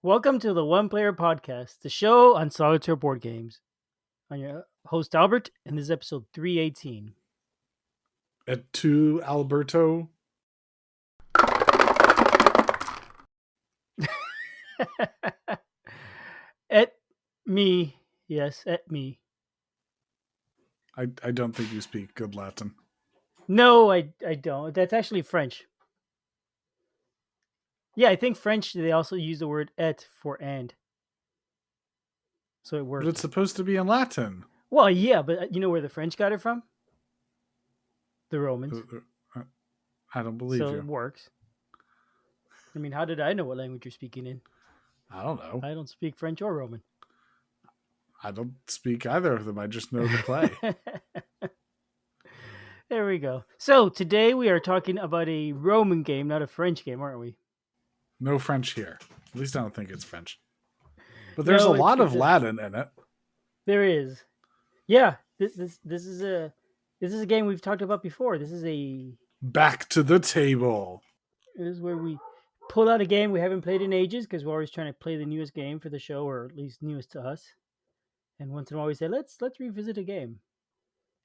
Welcome to the One Player Podcast, the show on solitaire board games. I'm your host Albert, and this is episode 318. Et tu, Alberto? Et me, yes, et me. I don't think you speak good Latin. No, I don't. That's actually French. Yeah, I think French, they also use the word et for and. So it works. But it's supposed to be in Latin. Well, yeah, but you know where the French got it from? The Romans. I don't believe So you. it works. I mean, how did I know what language you're speaking in? I don't know. I don't speak French or Roman. I don't speak either of them. I just know the play. There we go. So today we are talking about a Roman game, not a French game, aren't we? No French here. At least I don't think it's French. But there's a lot of Latin in it. There is. Yeah, this is a game we've talked about before. This is Back to the table. This is where we pull out a game we haven't played in ages because we're always trying to play the newest game for the show, or at least newest to us. And once in a while we say, let's revisit a game.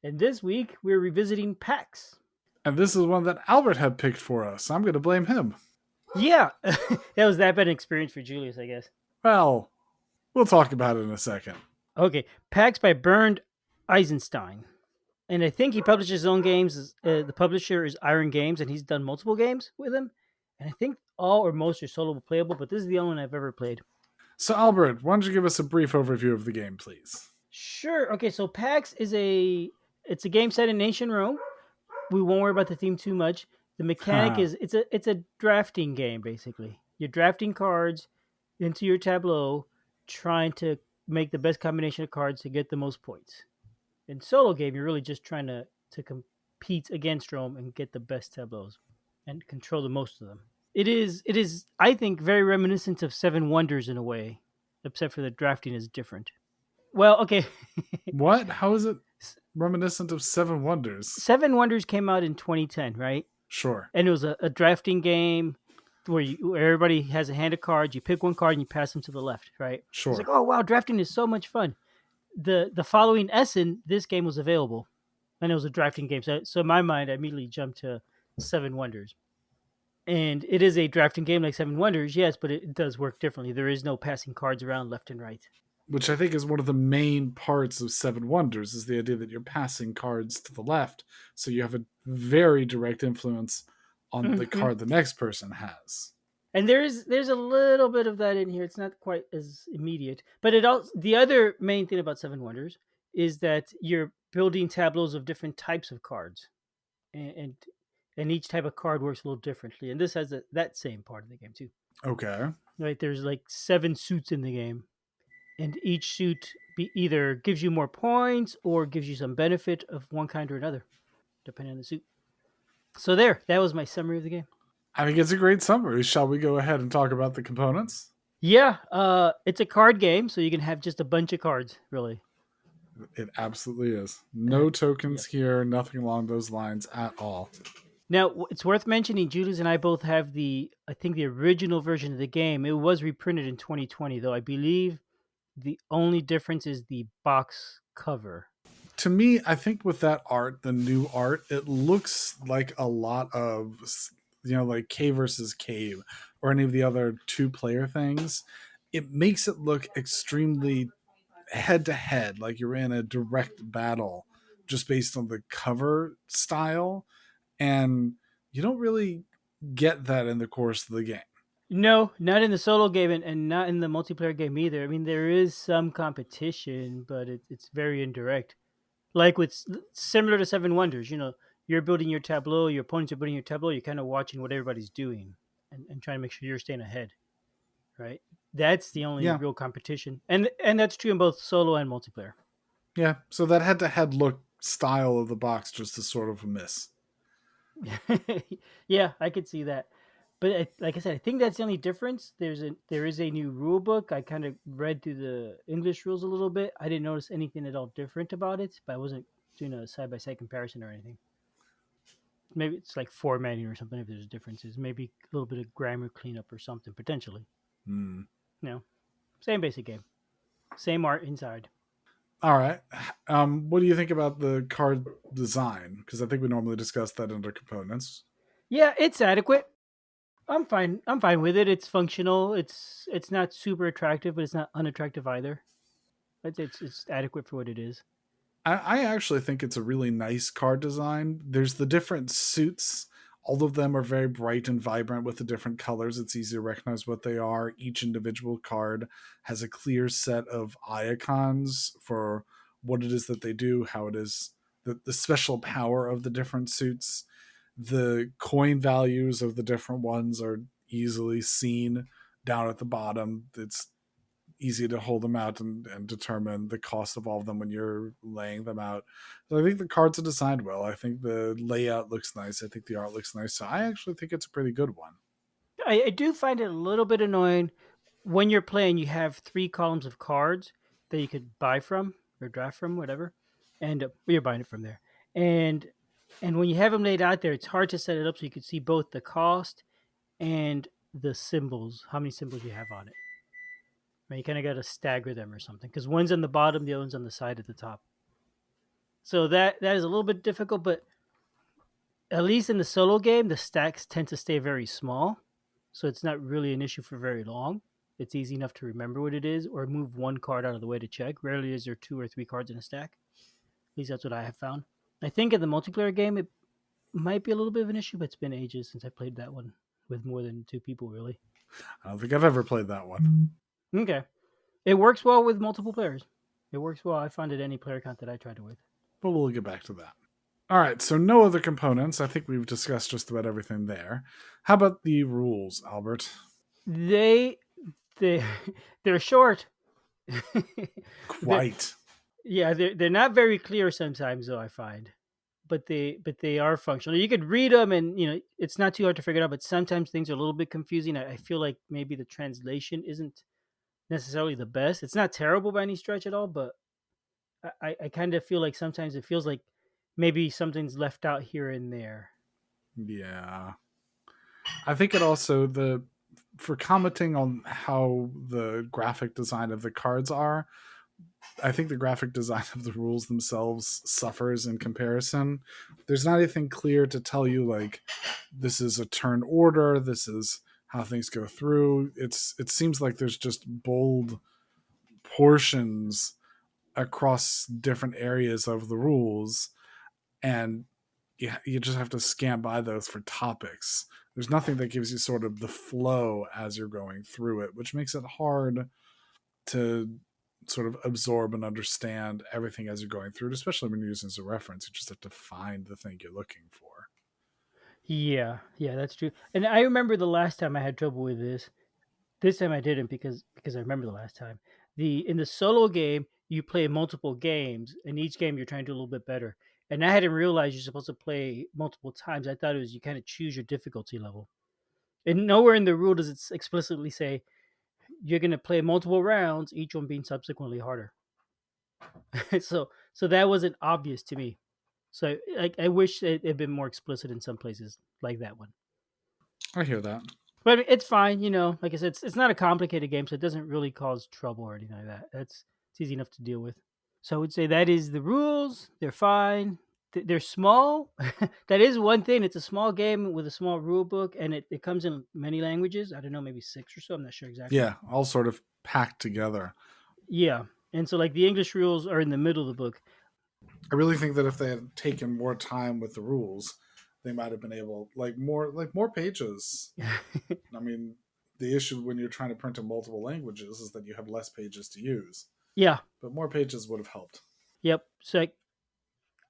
And this week we're revisiting PAX. And this is one that Albert had picked for us. I'm going to blame him. Yeah, that was that bad an experience for Julius, I guess. Well, we'll talk about it in a second. Okay, PAX by Bernd Eisenstein. And I think he publishes his own games. The publisher is Irongames, and he's done multiple games with him. And I think all or most are solo playable, but this is the only one I've ever played. So, Albert, why don't you give us a brief overview of the game, please? Sure. Okay, so PAX is a game set in ancient Rome. We won't worry about the theme too much. The mechanic is it's a drafting game, basically. You're drafting cards into your tableau, trying to make the best combination of cards to get the most points. In solo game, you're really just trying to compete against Rome and get the best tableaus and control the most of them. It is, I think, very reminiscent of Seven Wonders in a way, except for the drafting is different. Well, okay. What? How is it reminiscent of Seven Wonders? Seven Wonders came out in 2010, right? Sure. And it was a drafting game where everybody has a hand of cards. You pick one card and you pass them to the left, right? Sure. It's like, oh, wow, drafting is so much fun. The following Essen, this game was available. And it was a drafting game. So in my mind, I immediately jumped to Seven Wonders. And it is a drafting game like Seven Wonders, yes, but it does work differently. There is no passing cards around left and right. Which I think is one of the main parts of Seven Wonders, is the idea that you're passing cards to the left. So you have a very direct influence on the card the next person has. And there's a little bit of that in here. It's not quite as immediate. But it also, the other main thing about Seven Wonders is that you're building tableaus of different types of cards. And each type of card works a little differently. And this has that same part of the game too. Okay. Right, there's like 7 suits in the game. And each suit either gives you more points or gives you some benefit of one kind or another, depending on the suit. So that was my summary of the game. I think it's a great summary. Shall we go ahead and talk about the components? Yeah, it's a card game, so you can have just a bunch of cards, really. It absolutely is. No tokens here, nothing along those lines at all. Now, it's worth mentioning, Julius and I both have the original version of the game. It was reprinted in 2020, though I believe the only difference is the box cover. To me, I think with that art, the new art, it looks like a lot of, like Cave versus Cave or any of the other 2-player things. It makes it look extremely head-to-head, like you're in a direct battle just based on the cover style. And you don't really get that in the course of the game. No, not in the solo game and not in the multiplayer game either. I mean, there is some competition, but it's very indirect. Like similar to Seven Wonders, you're building your tableau, your opponents are building your tableau, you're kind of watching what everybody's doing and trying to make sure you're staying ahead, right? That's the only real competition. And that's true in both solo and multiplayer. Yeah, so that head-to-head look style of the box just is sort of a miss. Yeah, I could see that. But like I said, I think that's the only difference. There is a new rule book. I kind of read through the English rules a little bit. I didn't notice anything at all different about it, but I wasn't doing a side-by-side comparison or anything. Maybe it's like formatting or something if there's differences. Maybe a little bit of grammar cleanup or something, potentially. You know, same basic game, same art inside. All right. What do you think about the card design? Because I think we normally discuss that under components. Yeah, it's adequate. I'm fine. I'm fine with it. It's functional. It's not super attractive, but it's not unattractive either. It's adequate for what it is. I actually think it's a really nice card design. There's the different suits. All of them are very bright and vibrant with the different colors. It's easy to recognize what they are. Each individual card has a clear set of icons for what it is that they do, how it is, the special power of the different suits. The coin values of the different ones are easily seen down at the bottom. It's easy to hold them out and determine the cost of all of them when you're laying them out. So I think the cards are designed well. I think the layout looks nice. I think the art looks nice. So I actually think it's a pretty good one. I do find it a little bit annoying when you're playing. You have three columns of cards that you could buy from or draft from, whatever, and you're buying it from there. And and when you have them laid out there, it's hard to set it up so you can see both the cost and the symbols, how many symbols you have on it. Right? You kind of got to stagger them or something because one's on the bottom, the other one's on the side at the top. So that is a little bit difficult, but at least in the solo game, the stacks tend to stay very small, so it's not really an issue for very long. It's easy enough to remember what it is or move one card out of the way to check. Rarely is there two or three cards in a stack. At least that's what I have found. I think in the multiplayer game, it might be a little bit of an issue, but it's been ages since I played that one with more than two people, really. I don't think I've ever played that one, Okay. It works well with multiple players. It works well. I found it any player count that I tried it with. but we'll get back to that. All right, so no other components. I think we've discussed just about everything there. How about the rules, Albert? They they they're short. they're, Quite. yeah, they're not very clear sometimes though, I find. But they are functional. You could read them and it's not too hard to figure it out, but sometimes things are a little bit confusing. I feel like maybe the translation isn't necessarily the best. It's not terrible by any stretch at all, but I kind of feel like sometimes it feels like maybe something's left out here and there. Yeah. I think it also the for commenting on how the graphic design of the cards are, I think the graphic design of the rules themselves suffers in comparison. There's not anything clear to tell you like this is a turn order, this is how things go through. It seems like there's just bold portions across different areas of the rules, and you just have to scan by those for topics. There's nothing that gives you sort of the flow as you're going through it, which makes it hard to sort of absorb and understand everything as you're going through it, especially when you're using it as a reference. You just have to find the thing you're looking for. Yeah, yeah, that's true. And I remember the last time I had trouble with this. This time I didn't because I remember the last time. The In the solo game, you play multiple games, and each game you're trying to do a little bit better. And I hadn't realized you're supposed to play multiple times. I thought it was you kind of choose your difficulty level. And nowhere in the rule does it explicitly say you're going to play multiple rounds, each one being subsequently harder. So that wasn't obvious to me. So I wish it had been more explicit in some places like that one. I hear that. But it's fine, Like I said, it's not a complicated game, so it doesn't really cause trouble or anything like that. It's easy enough to deal with. So I would say that is the rules. They're fine. They're small. That is one thing. It's a small game with a small rule book, and it comes in many languages. I don't know, maybe six or so. I'm not sure exactly. Yeah, all sort of packed together. Yeah, and so like the English rules are in the middle of the book. I really think that if they had taken more time with the rules, they might have been able like more pages. I mean, the issue when you're trying to print in multiple languages is that you have less pages to use, Yeah. but more pages would have helped. Yep. So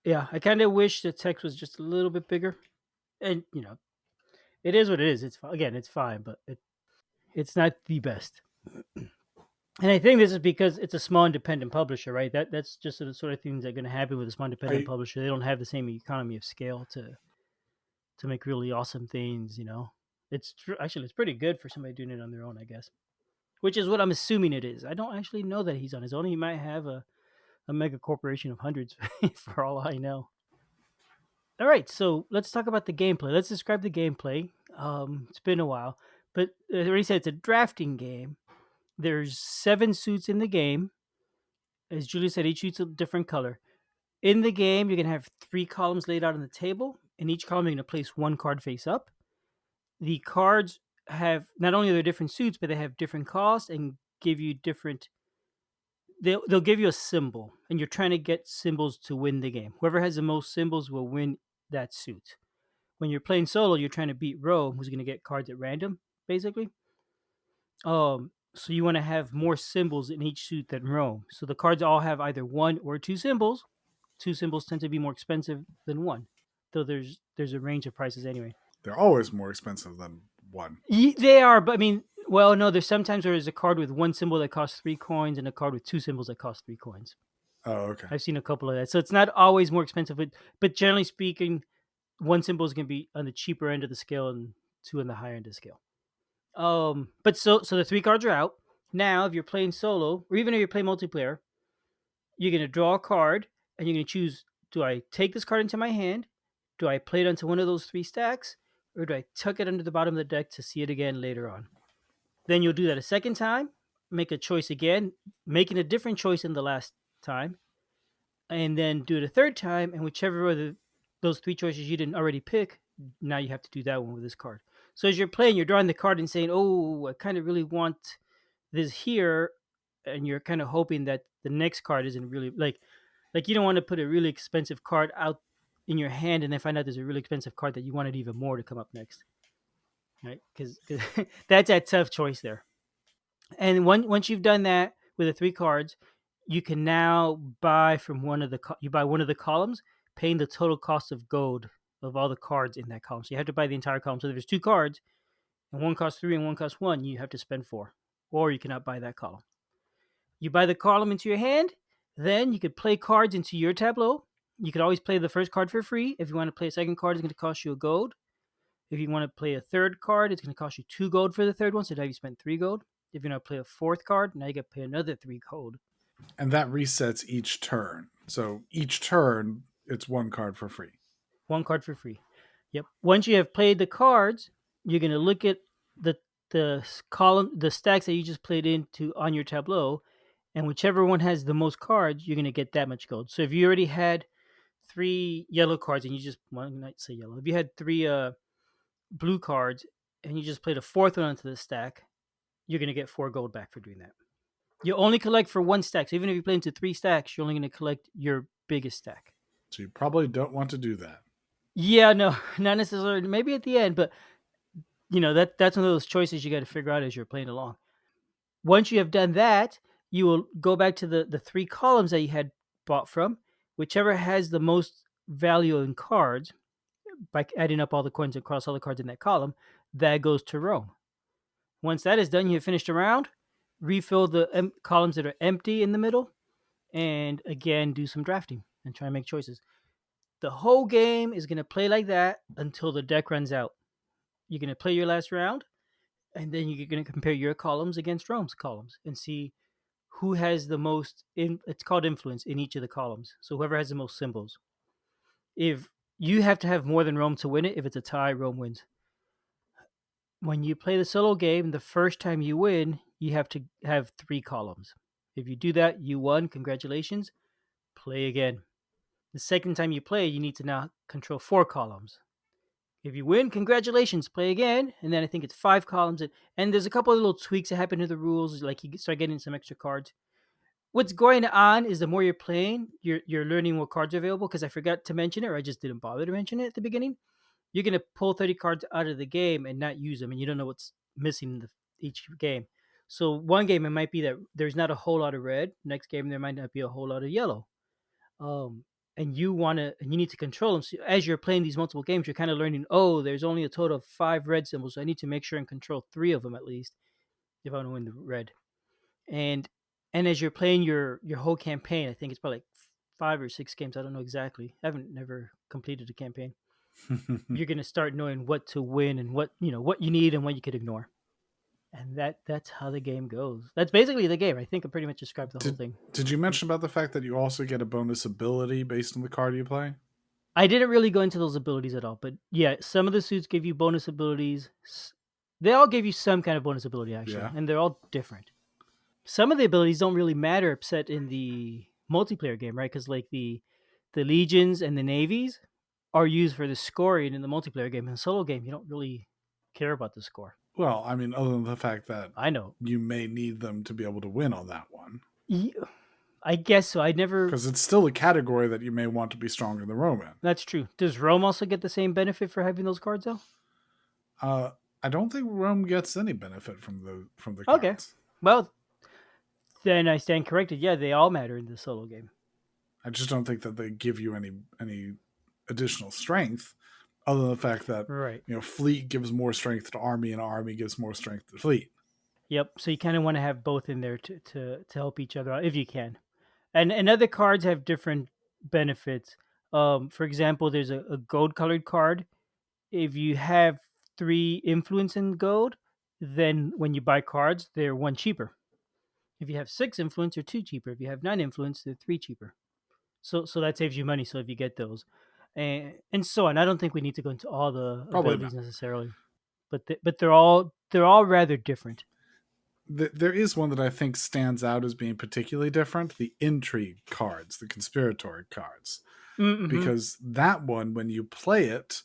yeah, I kind of wish the text was just a little bit bigger, and it is what it is. Again, it's fine, but it's not the best. And I think this is because it's a small independent publisher, right? That's just the sort of things that are going to happen with a small independent I publisher. They don't have the same economy of scale to make really awesome things. Actually it's pretty good for somebody doing it on their own, I guess. Which is what I'm assuming it is. I don't actually know that he's on his own. He might have a mega corporation of hundreds, for all I know. All right, so let's talk about the gameplay. Let's describe the gameplay. It's been a while, but I already said it's a drafting game. There's 7 suits in the game. As Julia said, each suit's a different color. In the game, you're gonna have 3 columns laid out on the table. In each column, you're gonna place one card face up. The cards have not only their different suits, but they have different costs and give you different. They'll give you a symbol, and you're trying to get symbols to win the game. Whoever has the most symbols will win that suit. When you're playing solo, you're trying to beat Rome, who's going to get cards at random, basically. So you want to have more symbols in each suit than Rome. So the cards all have either 1 or 2 symbols. 2 symbols tend to be more expensive than one, though there's a range of prices anyway. They're always more expensive than one. They are, but I mean, well, no. There's sometimes there's a card with 1 symbol that costs 3 coins, and a card with 2 symbols that costs 3 coins. Oh, okay. I've seen a couple of that, so it's not always more expensive. But generally speaking, 1 symbol is going to be on the cheaper end of the scale, and 2 on the higher end of the scale. But so the 3 cards are out. Now, if you're playing solo, or even if you're playing multiplayer, you're gonna draw a card, and you're gonna choose: do I take this card into my hand? Do I play it onto one of those 3 stacks, or do I tuck it under the bottom of the deck to see it again later on? Then you'll do that a second time, make a choice again, making a different choice in the last time, and then do it a third time, and whichever of those 3 choices you didn't already pick, now you have to do that one with this card. So as you're playing, you're drawing the card and saying, "Oh, I kind of really want this here," and you're kind of hoping that the next card isn't really like you don't want to put a really expensive card out in your hand and then find out there's a really expensive card that you wanted even more to come up next, right? Because that's a tough choice there. And once you've done that with the 3 cards, you can now buy from you buy one of the columns, paying the total cost of gold of all the cards in that column. So you have to buy the entire column. So if there's 2 cards and one costs 3 and one costs 1, you have to spend 4, or you cannot buy that column. You buy the column into your hand, then you could play cards into your tableau. You could always play the first card for free. If you want to play a second card, it's going to cost you a gold. If you want to play a third card, it's going to cost you 2 gold for the third one. So now you spent 3 gold. If you want to play a fourth card, now you got to pay another 3 gold. And that resets each turn. So each turn, it's 1 card for free. 1 card for free. Yep. Once you have played the cards, you're going to look at the column, the stacks that you just played into on your tableau, and whichever one has the most cards, you're going to get that much gold. So if you already had 3 yellow cards and you just, well, not say yellow, if you had 3 blue cards and you just played a fourth one onto the stack, you're going to get 4 gold back for doing that. You only collect for 1 stack. So even if you play into 3 stacks, you're only going to collect your biggest stack. So you probably don't want to do that. Yeah, no, not necessarily. Maybe at the end, but that's one of those choices you got to figure out as you're playing along. Once you have done that, you will go back to the 3 columns that you had bought from, whichever has the most value in cards. By adding up all the coins across all the cards in that column, that goes to Rome. Once that is done, you have finished a round. Refill the columns that are empty in the middle, and again do some drafting and try and make choices. The whole game is going to play like that until the deck runs out. You're going to play your last round, and then you're going to compare your columns against Rome's columns and see who has the most. It's called influence in each of the columns. So whoever has the most symbols. If you have to have more than Rome to win it, if it's a tie, Rome wins. When you play the solo game, the first time you win, you have to have 3 columns. If you do that, you won. Congratulations. Play again. The second time you play, you need to now control 4 columns. If you win, congratulations. Play again. And then I think it's 5 columns. And there's a couple of little tweaks that happen to the rules, like you start getting some extra cards. What's going on is the more you're playing, you're learning what cards are available, because I forgot to mention it, or I just didn't bother to mention it at the beginning. You're going to pull 30 cards out of the game and not use them, and you don't know what's missing in each game. So one game, it might be that there's not a whole lot of red. Next game, there might not be a whole lot of yellow. And you need to control them. So as you're playing these multiple games, you're kind of learning, oh, there's only a total of 5 red symbols, so I need to make sure and control 3 of them at least if I want to win the red. And as you're playing your whole campaign, I think it's probably like 5 or 6 games. I don't know exactly. I haven't never completed a campaign. You're going to start knowing what to win and what you need and what you could ignore. And that's how the game goes. That's basically the game. I think I pretty much described the whole thing. Did you mention about the fact that you also get a bonus ability based on the card you play? I didn't really go into those abilities at all, but yeah, some of the suits give you bonus abilities. They all give you some kind of bonus ability, actually, and they're all different. Some of the abilities don't really matter except in the multiplayer game, right? Because like the legions and the navies are used for the scoring in the multiplayer game. In the solo game, you don't really care about the score. Well, I mean, other than the fact that I know. you may need them to be able to win on that one, Ye- I guess so. I never. because it's still a category that you may want to be stronger than Roman. That's true. Does Rome also get the same benefit for having those cards though? Uh, I don't think Rome gets any benefit from the Okay. cards. Well, then I stand corrected. Yeah, they all matter in the solo game. I just don't think that they give you any additional strength, other than the fact that Right. fleet gives more strength to army, and army gives more strength to fleet. Yep. So you kind of want to have both in there to help each other out if you can. And other cards have different benefits. For example, there's a gold colored card. If you have 3 influence in gold, then when you buy cards, they're 1 cheaper. If you have 6 influence, they're 2 cheaper. If you have 9 influence, they're 3 cheaper. So that saves you money. So if you get those, and so on. I don't think we need to go into all the Probably abilities not. necessarily, but they're all rather different. There is one that I think stands out as being particularly different: the intrigue cards, the conspiratory cards, Mm-hmm. because that one, when you play it,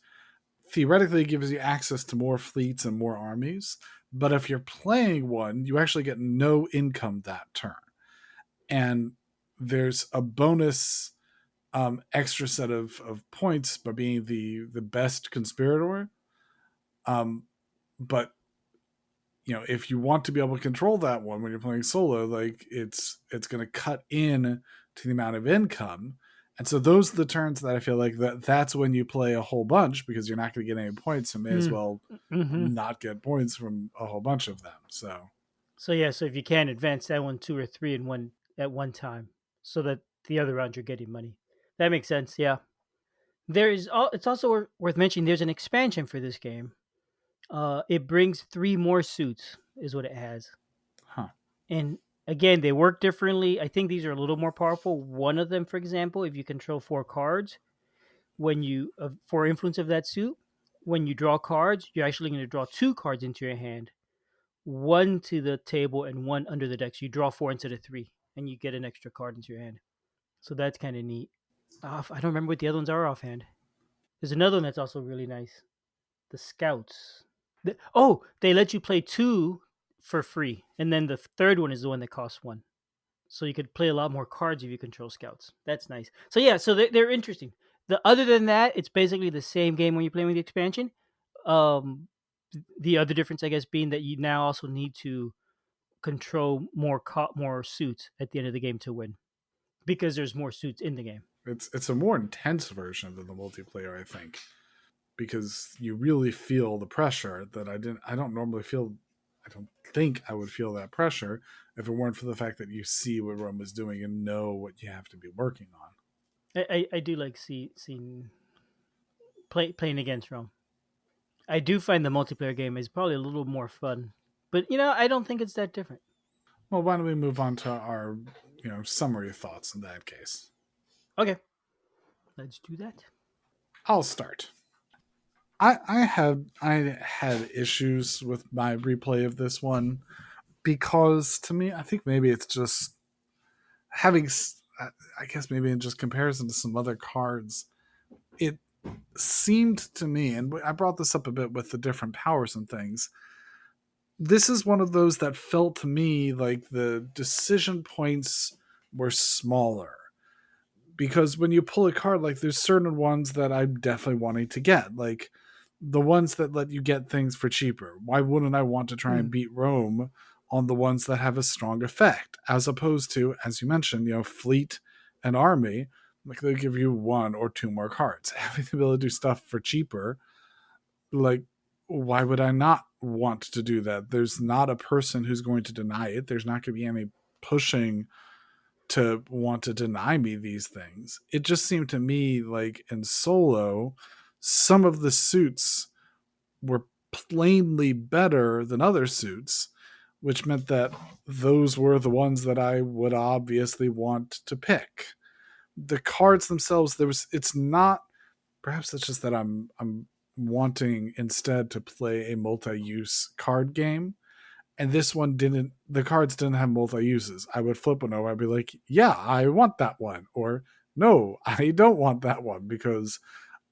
theoretically gives you access to more fleets and more armies. But if you're playing one, you actually get no income that turn. And there's a bonus extra set of points by being the best conspirator. But if you want to be able to control that one when you're playing solo, like it's going to cut in to the amount of income. And so those are the turns that I feel like that's when you play a whole bunch, because you're not going to get any points, so may as well Mm-hmm. not get points from a whole bunch of them. So So yeah, so if you can advance that one 2 or 3 in one at one time, so that the other round you're getting money. That makes sense. Yeah. It's also worth mentioning. There's an expansion for this game. It brings 3 more suits, is what it has, huh. and again they work differently. I think these are a little more powerful. One of them, for example, if you control 4 cards, when you 4 influence of that suit, when you draw cards, you're actually going to draw 2 cards into your hand, one to the table and one under the deck. So you draw 4 instead of 3, and you get an extra card into your hand. So that's kind of neat. I don't remember what the other ones are offhand. There's another one that's also really nice. The Scouts. They let you play 2 for free, and then the third one is the one that costs 1. So you could play a lot more cards if you control Scouts. That's nice. So yeah, so they're interesting. Other than that, it's basically the same game when you're playing with the expansion. Um, the other difference, I guess, being that you now also need to control more suits at the end of the game to win, because there's more suits in the game. It's a more intense version than the multiplayer, I think, because you really feel the pressure that I don't normally feel. I don't think I would feel that pressure if it weren't for the fact that you see what Rome is doing and know what you have to be working on. I do like seeing playing against Rome. I do find the multiplayer game is probably a little more fun, but I don't think it's that different. Well, why don't we move on to our summary thoughts in that case? Okay, let's do that. I'll start. I had issues with my replay of this one because to me, I think maybe it's just having. I guess maybe in just comparison to some other cards, it seemed to me, and I brought this up a bit with the different powers and things. This is one of those that felt to me like the decision points were smaller, because when you pull a card, like there's certain ones that I'm definitely wanting to get, like the ones that let you get things for cheaper. Why wouldn't I want to try and Mm, beat Rome on the ones that have a strong effect, as opposed to, as you mentioned, fleet and army, like they give you 1 or 2 more cards, having the ability to do stuff for cheaper. Like, why would I not want to do that? There's not a person who's going to deny it. There's not going to be any pushing to want to deny me these things. It just seemed to me like in solo, some of the suits were plainly better than other suits, which meant that those were the ones that I would obviously want to pick. The cards themselves, it's not, perhaps it's just that I'm wanting instead to play a multi-use card game, And this one didn't, the cards didn't have multi uses. I would flip one over. I'd be like, yeah, I want that one. Or no, I don't want that one because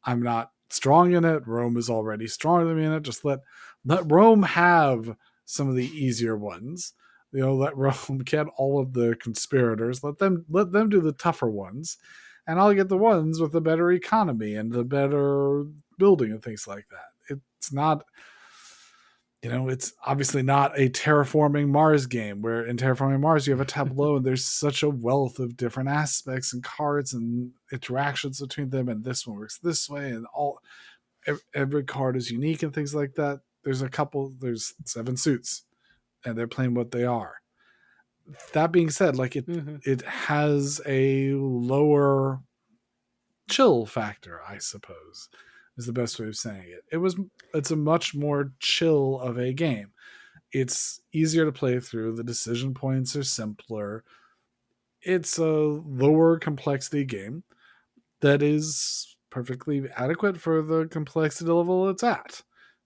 I'm not strong in it. Rome is already stronger than me in it. Just let Rome have some of the easier ones. Let Rome get all of the conspirators. Let them do the tougher ones, and I'll get the ones with the better economy and the better building and things like that. It's not, it's obviously not a terraforming Mars game where in terraforming Mars you have a tableau and there's such a wealth of different aspects and cards and interactions between them, and this one works this way, and every card is unique and things like that. There's 7 suits, and they're playing what they are. That being said, like Mm-hmm. it has a lower chill factor, I suppose, is the best way of saying it. It's a much more chill of a game. It's easier to play through. The decision points are simpler. It's a lower complexity game that is perfectly adequate for the complexity level it's at.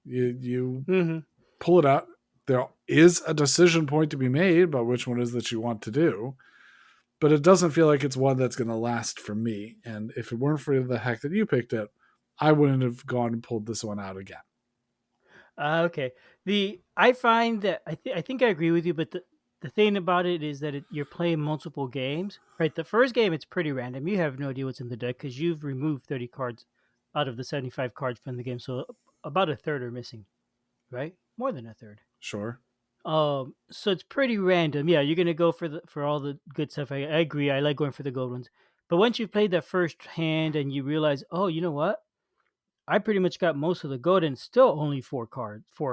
You Mm-hmm. pull it out. There is a decision point to be made about which one is that you want to do, but it doesn't feel like it's one that's going to last for me. And if it weren't for the heck that you picked it, I wouldn't have gone and pulled this one out again. Okay. The I find that I think I agree with you, but the thing about it is that you're playing multiple games, right? The first game it's pretty random. You have no idea what's in the deck because you've removed 30 cards out of the 75 cards from the game, so about a third are missing, right? More than a third. Sure. So it's pretty random. Yeah, you're gonna go for all the good stuff. I agree. I like going for the gold ones, but once you've played that first hand and you realize, oh, you know what? I pretty much got most of the gold and still only 4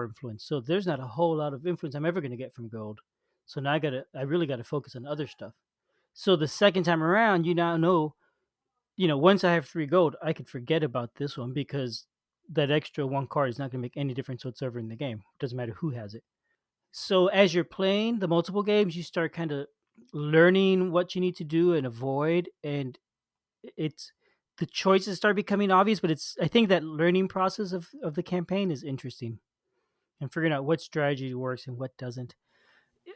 influence. So there's not a whole lot of influence I'm ever going to get from gold. So now I really got to focus on other stuff. So the second time around, you now know, once I have 3 gold, I could forget about this one because that extra 1 card is not going to make any difference whatsoever in the game. Doesn't matter who has it. So as you're playing the multiple games, you start kind of learning what you need to do and avoid, and it's the choices start becoming obvious, but it's I think that learning process of the campaign is interesting and figuring out what strategy works and what doesn't.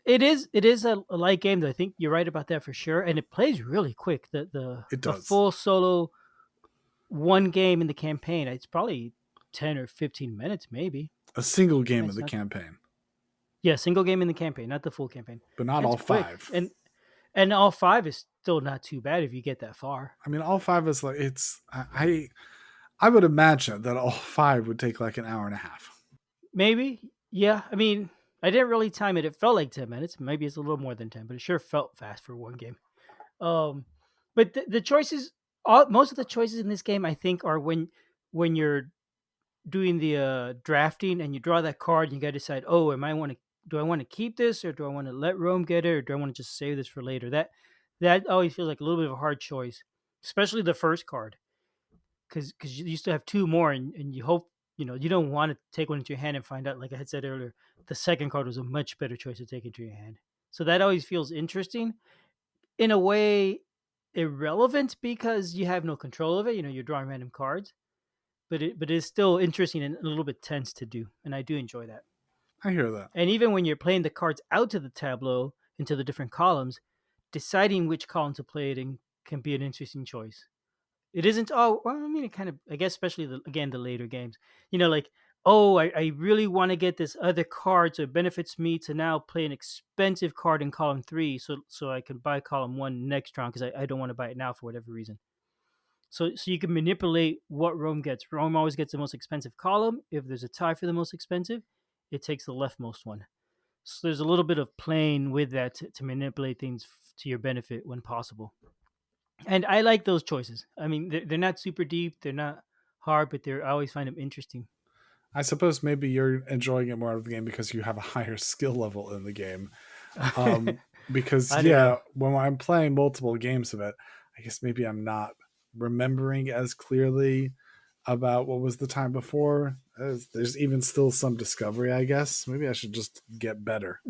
It is a light game though. I think you're right about that for sure, and it plays really quick. The It a does. full solo one game in the campaign, it's probably 10 or 15 minutes maybe. A single game of It's the not campaign, Yeah, single game in the campaign, not the full campaign. but not It's all quick, 5. and all 5 is still not too bad if you get that far. I mean, all 5 is like, I would imagine that all 5 would take like an hour and a half. Maybe. Yeah. I mean, I didn't really time it. It felt like 10 minutes. Maybe it's a little more than 10, but it sure felt fast for one game. Um, but the choices, most of the choices in this game, I think, are when you're doing the drafting and you draw that card, and you got to decide, oh, do I want to keep this or do I want to let Rome get it or do I want to just save this for later? That always feels like a little bit of a hard choice, especially the first card because you still have 2 more, and you hope you don't want to take one into your hand and find out, like I had said earlier, the second card was a much better choice to take into your hand. So that always feels interesting, in a way irrelevant because you have no control of it. You're drawing random cards, but it's still interesting and a little bit tense to do, and I do enjoy that. I hear that. And even when you're playing the cards out to the tableau into the different columns, deciding which column to play it in can be an interesting choice. It isn't. Oh, well, I mean, it kind of. I guess, especially again the later games. Like, oh, I really want to get this other card, so it benefits me to now play an expensive card in column 3, so I can buy column 1 next round because I don't want to buy it now for whatever reason. So you can manipulate what Rome gets. Rome always gets the most expensive column. If there's a tie for the most expensive, it takes the leftmost one. So there's a little bit of playing with that to manipulate things to your benefit when possible. And I like those choices. I mean, they're not super deep, they're not hard, but I always find them interesting. I suppose maybe you're enjoying it more of the game because you have a higher skill level in the game. Um, because I don't yeah, know. when I'm playing multiple games of it, I guess maybe I'm not remembering as clearly about what was the time before. There's even still some discovery, I guess. Maybe I should just get better.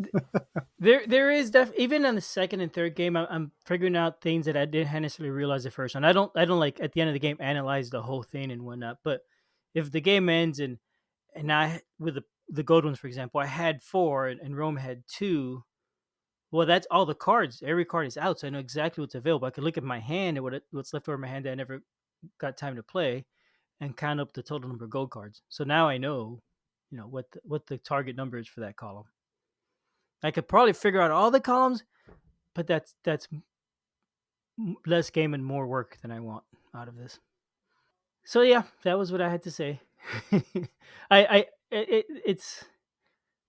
There is even on the second and third game, I'm figuring out things that I didn't necessarily realize at first. And I don't like at the end of the game analyze the whole thing and whatnot. But if the game ends and I with the gold ones, for example, I had 4 and Rome had 2. Well, that's all the cards. Every card is out, so I know exactly what's available. I could look at my hand and what's left over in my hand that I never got time to play, and count up the total number of gold cards. So now I know, what the target number is for that column. I could probably figure out all the columns, but that's less game and more work than I want out of this. So yeah, that was what I had to say. It's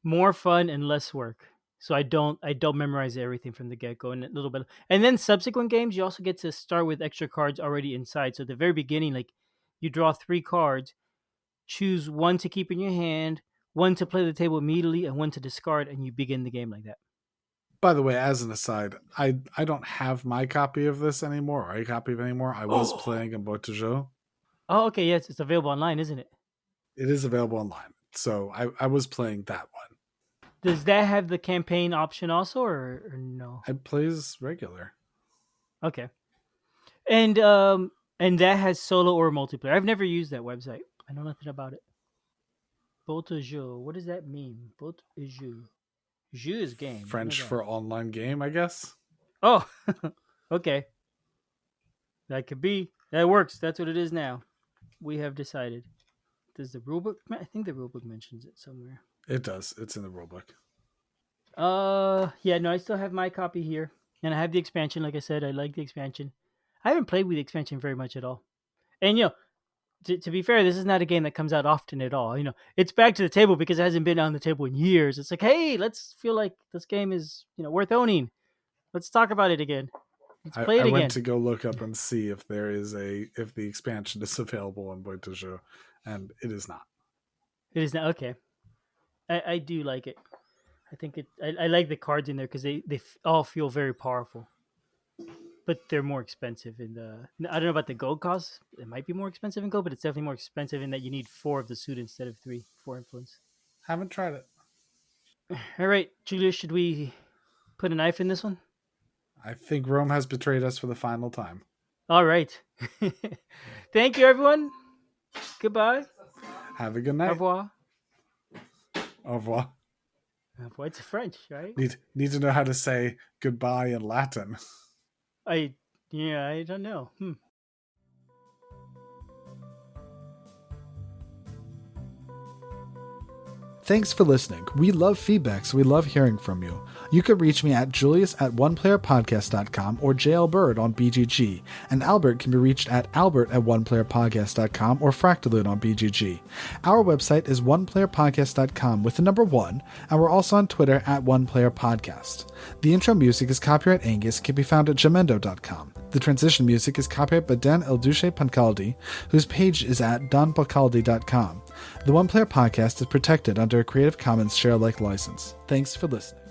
more fun and less work. So I don't memorize everything from the get go, and a little bit, and then subsequent games you also get to start with extra cards already inside. So at the very beginning, like, you draw 3 cards, choose one to keep in your hand, one to play the table immediately, and one to discard, and you begin the game like that. By the way, as an aside, I don't have my copy of this anymore, or a copy of it anymore. I was playing in Boîte de Jeu. Oh, okay, yes, it's available online, isn't it? It is available online. So I was playing that one. Does that have the campaign option also, or no? It plays regular. Okay, and that has solo or multiplayer. I've never used that website. I know nothing about it. Boîte jeu. What does that mean? Boîte jeu. Jeu is game. I know French that. for online game, I guess. Oh, okay. That could be. That works. That's what it is now. We have decided. Does the rulebook? I think the rulebook mentions it somewhere. It does. It's in the rulebook. Yeah, no, I still have my copy here, and I have the expansion. Like I said, I like the expansion. I haven't played with the expansion very much at all. And to be fair, this is not a game that comes out often at all. It's back to the table because it hasn't been on the table in years. It's like, hey, let's feel like this game is worth owning. Let's talk about it again. Let's play it I again. went to go look up and see if if the expansion is available on Boîte de Jeu, and it is not. It is not okay. I do like it. I think I like the cards in there because they all feel very powerful. But they're more expensive in the. I don't know about the gold costs. It might be more expensive in gold, but it's definitely more expensive in that you need 4 of the suit instead of 3 for influence. Haven't tried it. All right, Julius, should we put a knife in this one? I think Rome has betrayed us for the final time. All right. Thank you, everyone. Goodbye. Have a good night. Au revoir. Au revoir. Au revoir. It's French, right? Need to know how to say goodbye in Latin. I don't know. Thanks for listening. We love feedback, so we love hearing from you. You can reach me at julius@oneplayerpodcast.com or JLBird on BGG, and Albert can be reached at albert@oneplayerpodcast.com or Fractalud on BGG. Our website is oneplayerpodcast.com with the number 1, and we're also on Twitter at oneplayerpodcast. The intro music is copyright Angus, can be found at jamendo.com. The transition music is copyright by Dan El Duce Pancaldi, whose page is at donpancaldi.com. The One Player Podcast is protected under a Creative Commons share-alike license. Thanks for listening.